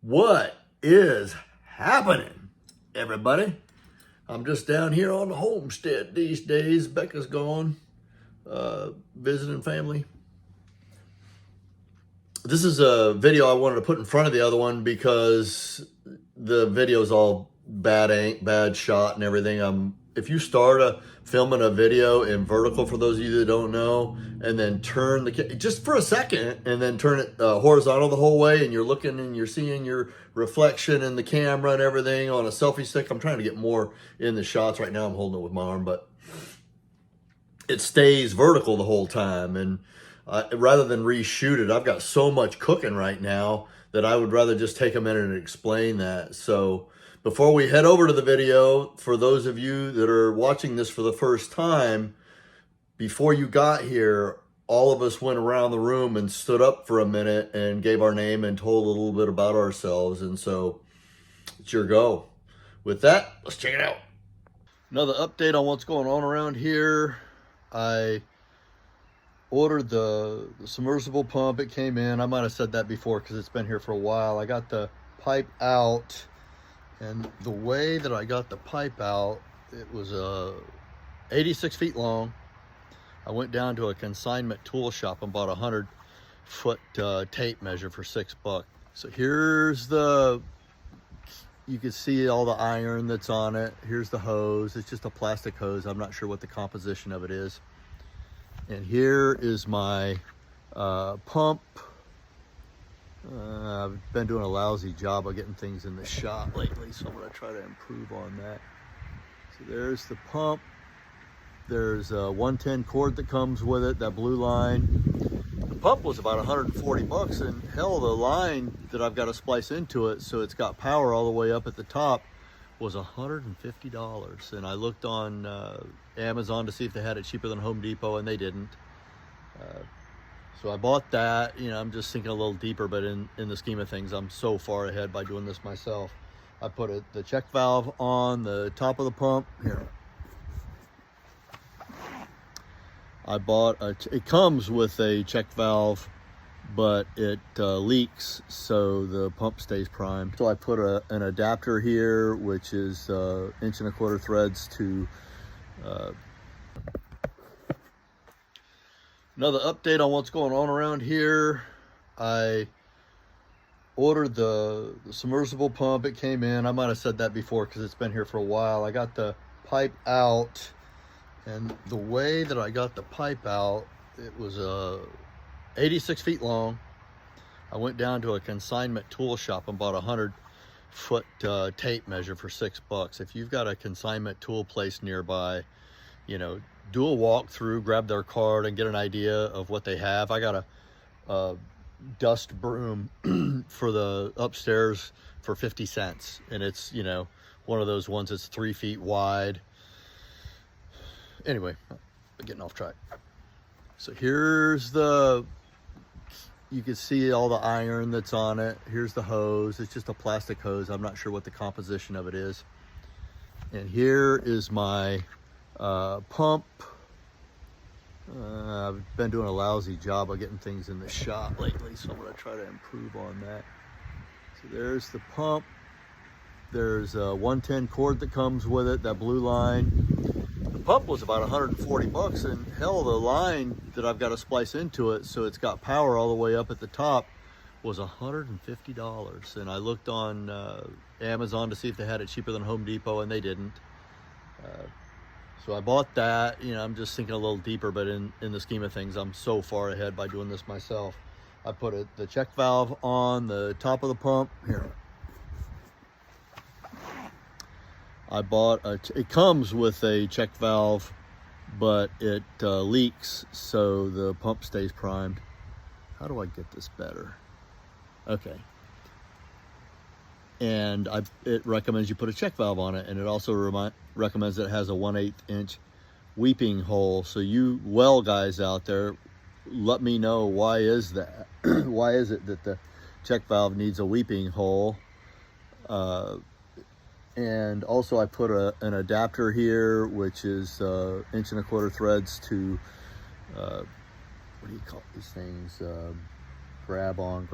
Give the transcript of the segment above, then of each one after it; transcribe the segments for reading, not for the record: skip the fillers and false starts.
What is happening, everybody? I'm just down here on the homestead these days. Becca's gone, visiting family. This is a video I wanted to put in front of the other one because the video is all bad shot and everything. If you start filming a video in vertical, for those of you that don't know, and then turn the just for a second, and then turn it horizontal the whole way, and you're looking and you're seeing your reflection in the camera and everything on a selfie stick. I'm trying to get more in the shots right now. I'm holding it with my arm, but it stays vertical the whole time. And rather than reshoot it, I've got so much cooking right now that I would rather just take a minute and explain that. So before we head over to the video, for those of you that are watching this for the first time, before you got here, all of us went around the room and stood up for a minute and gave our name and told a little bit about ourselves. And so it's your go. With that, let's check it out. Another update on what's going on around here. I ordered the submersible pump. It came in. I might have said that before because it's been here for a while. I got the pipe out, and the way that I got the pipe out, it was 86 feet long. I went down to a consignment tool shop and bought a 100-foot tape measure for $6. So here's you can see all the iron that's on it. Here's the hose. It's just a plastic hose. I'm not sure what the composition of it is. And here is my pump. I've been doing a lousy job of getting things in the shot lately, so I'm going to try to improve on that. So there's the pump. There's a 110 cord that comes with it, that blue line. The pump was about 140 bucks, and hell, the line that I've got to splice into it so it's got power all the way up at the top was $150. And I looked on Amazon to see if they had it cheaper than Home Depot, and they didn't. So I bought that. You know, I'm just thinking a little deeper, but in the scheme of things, I'm so far ahead by doing this myself. I put the check valve on the top of the pump. Here. I bought it comes with a check valve, but it leaks, so the pump stays primed. So I put an adapter here, which is 1 1/4 inch threads to another update on what's going on around here. I ordered the submersible pump. It came in. I might have said that before because it's been here for a while. I got the pipe out, and the way that I got the pipe out, it was 86 feet long. I went down to a consignment tool shop and bought a 100-foot tape measure for $6. If you've got a consignment tool place nearby, you know, do a walkthrough, grab their card, and get an idea of what they have. I got a dust broom for the upstairs for 50 cents, and it's, you know, one of those ones that's 3 feet wide. Anyway, I'm getting off track. So here's you can see all the iron that's on it. Here's the hose. It's just a plastic hose. I'm not sure what the composition of it is. And here is my pump. I've been doing a lousy job of getting things in the shot lately, so I'm going to try to improve on that. So there's the pump. There's a 110 cord that comes with it, that blue line. The pump was about 140 bucks, and hell, the line that I've got to splice into it so it's got power all the way up at the top was $150. And I looked on Amazon to see if they had it cheaper than Home Depot, and they didn't. So I bought that. You know, I'm just thinking a little deeper, but in the scheme of things, I'm so far ahead by doing this myself. I put the check valve on the top of the pump. Here. I bought it comes with a check valve, but it leaks, so the pump stays primed. How do I get this better? Okay. And it recommends you put a check valve on it, and it also recommends that it has a 1/8 inch weeping hole. So you well guys out there, let me know, why is that? Why is it that the check valve needs a weeping hole? And also I put an adapter here, which is 1 1/4 inch threads to what do you call these things? Grab on.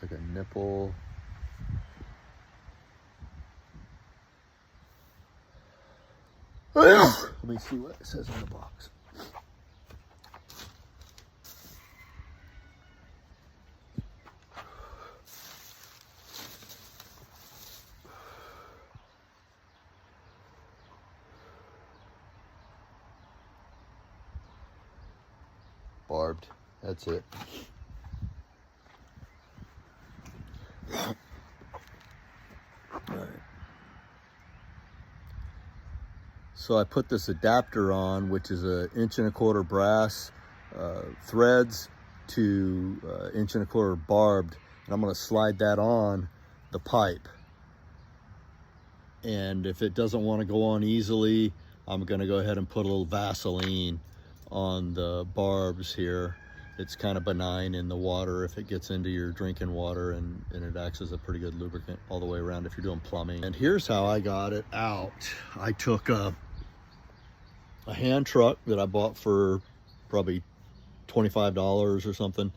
Looks like a nipple. Let me see what it says on the box. Barbed. That's it. All right. So I put this adapter on, which is an 1¼ brass threads to 1¼ barbed, and I'm going to slide that on the pipe. And if it doesn't want to go on easily, I'm going to go ahead and put a little Vaseline on the barbs here. It's kind of benign in the water if it gets into your drinking water, and it acts as a pretty good lubricant all the way around if you're doing plumbing. And here's how I got it out. I took a hand truck that I bought for probably $25 or something.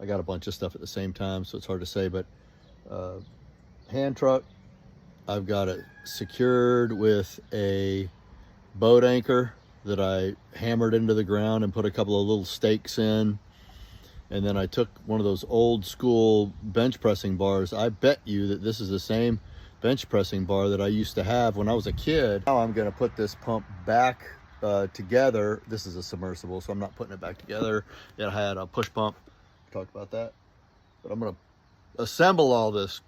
I got a bunch of stuff at the same time, so it's hard to say, but hand truck. I've got it secured with a boat anchor that I hammered into the ground and put a couple of little stakes in. And then I took one of those old school bench pressing bars. I bet you that this is the same bench pressing bar that I used to have when I was a kid. Now I'm gonna put this pump back together. This is a submersible, so I'm not putting it back together. It had a push pump. Talked about that. But I'm gonna assemble all this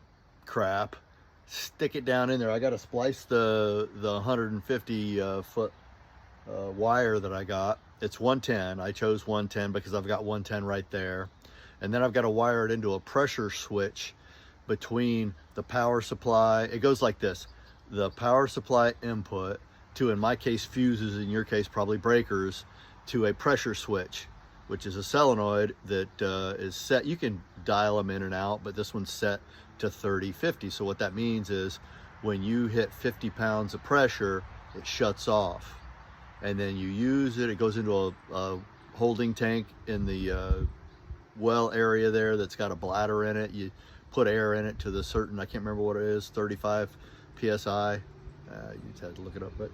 crap, stick it down in there. I gotta splice the 150 foot wire that I got. It's 110. I chose 110 because I've got 110 right there. And then I've got to wire it into a pressure switch between the power supply. It goes like this: the power supply input to, in my case, fuses, in your case, probably breakers, to a pressure switch, which is a solenoid that is set. You can dial them in and out, but this one's set to 30-50. So what that means is when you hit 50 pounds of pressure, it shuts off. And then you use it, it goes into a holding tank in the well area there that's got a bladder in it. You put air in it to the certain, I can't remember what it is, 35 PSI. You just had to look it up, but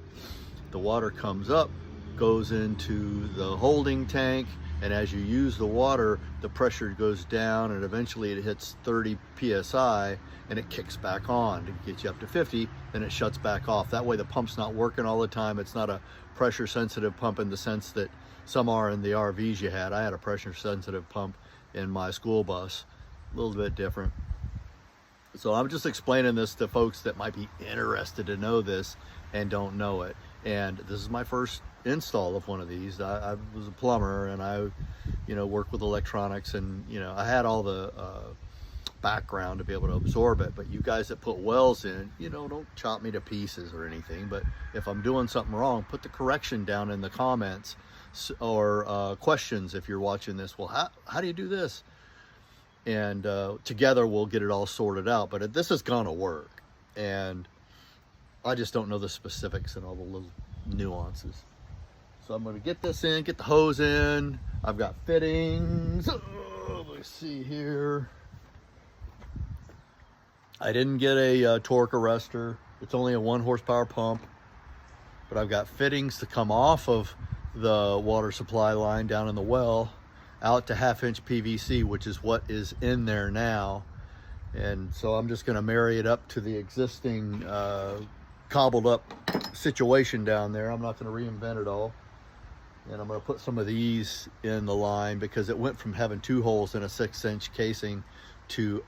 the water comes up, goes into the holding tank, and as you use the water, the pressure goes down, and eventually it hits 30 PSI, and it kicks back on to get you up to 50, then it shuts back off. That way the pump's not working all the time. It's not a pressure sensitive pump in the sense that some are in the RVs you had. I had a pressure sensitive pump in my school bus, a little bit different. So I'm just explaining this to folks that might be interested to know this and don't know it. And this is my first install of one of these. I was a plumber, and I, worked with electronics, and I had all the background to be able to absorb it. But you guys that put wells in, don't chop me to pieces or anything. But if I'm doing something wrong, put the correction down in the comments, or questions if you're watching this. Well, how do you do this? And together we'll get it all sorted out. But this is gonna work, and I just don't know the specifics and all the little nuances. So I'm gonna get this in, get the hose in. I've got fittings. Let's see here. I didn't get a torque arrestor. It's only a 1 horsepower pump, but I've got fittings to come off of the water supply line down in the well out to 1/2-inch PVC, which is what is in there now. And so I'm just gonna marry it up to the existing cobbled up situation down there. I'm not gonna reinvent it all. And I'm gonna put some of these in the line because it went from having 2 holes in a 6-inch casing to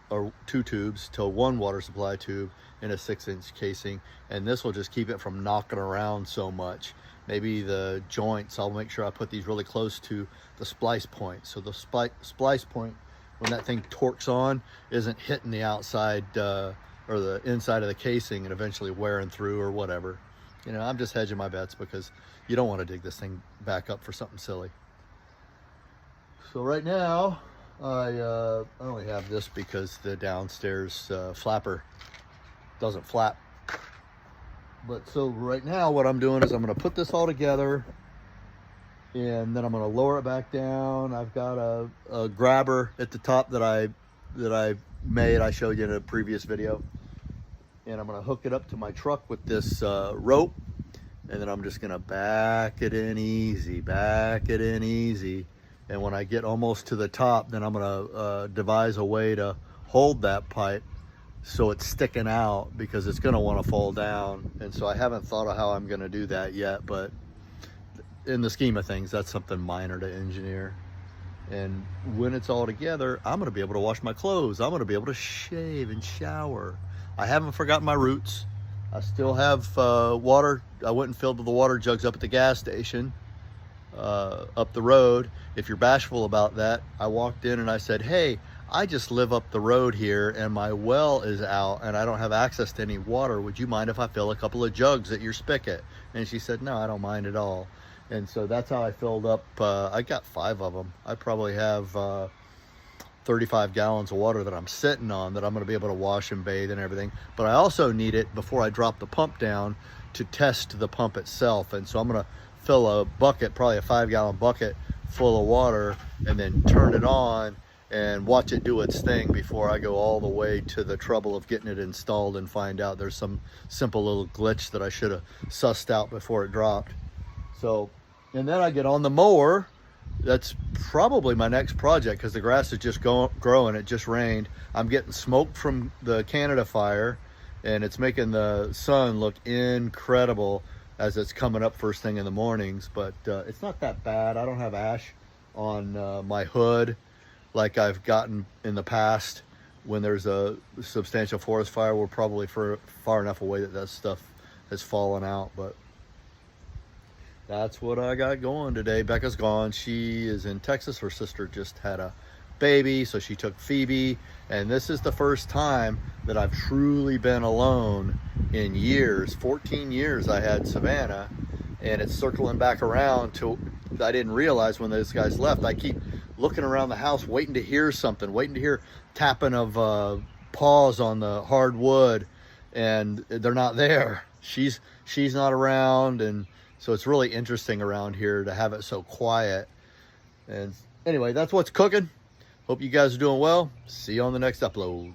2 tubes to 1 water supply tube in a 6-inch casing. And this will just keep it from knocking around so much. Maybe the joints, I'll make sure I put these really close to the splice point. So the splice point, when that thing torques on, isn't hitting the outside or the inside of the casing and eventually wearing through or whatever. I'm just hedging my bets because you don't want to dig this thing back up for something silly. So right now, I only have this because the downstairs flapper doesn't flap. But so right now what I'm doing is I'm going to put this all together, and then I'm going to lower it back down. I've got a grabber at the top that I that I made. I showed you in a previous video. And I'm gonna hook it up to my truck with this rope. And then I'm just gonna back it in easy, back it in easy. And when I get almost to the top, then I'm gonna devise a way to hold that pipe so it's sticking out, because it's gonna wanna fall down. And so I haven't thought of how I'm gonna do that yet, but in the scheme of things, that's something minor to engineer. And when it's all together, I'm gonna be able to wash my clothes. I'm gonna be able to shave and shower. I haven't forgotten my roots. I still have water. I went and filled the water jugs up at the gas station up the road. If you're bashful about that, I walked in and I said, hey, I just live up the road here and my well is out and I don't have access to any water. Would you mind if I fill a couple of jugs at your spigot? And she said, no, I don't mind at all. And so that's how I filled up. I got 5 of them. I probably have 35 gallons of water that I'm sitting on that I'm going to be able to wash and bathe and everything. But I also need it before I drop the pump down to test the pump itself. And so I'm going to fill a bucket, probably a 5-gallon bucket full of water, and then turn it on and watch it do its thing before I go all the way to the trouble of getting it installed and find out there's some simple little glitch that I should have sussed out before it dropped. So, and then I get on the mower. That's probably my next project, because the grass is just growing. It just rained. I'm getting smoke from the Canada fire, and it's making the sun look incredible as it's coming up first thing in the mornings. But it's not that bad. I don't have ash on my hood like I've gotten in the past when there's a substantial forest fire. We're probably far enough away that that stuff has fallen out, but that's what I got going today. Becca's gone. She is in Texas. Her sister just had a baby, so she took Phoebe. And this is the first time that I've truly been alone in years. 14 years I had Savannah, and it's circling back around to, I didn't realize when those guys left. I keep looking around the house, waiting to hear something, waiting to hear tapping of paws on the hard wood, and they're not there. She's not around, and so it's really interesting around here to have it so quiet. And anyway, that's what's cooking. Hope you guys are doing well. See you on the next upload.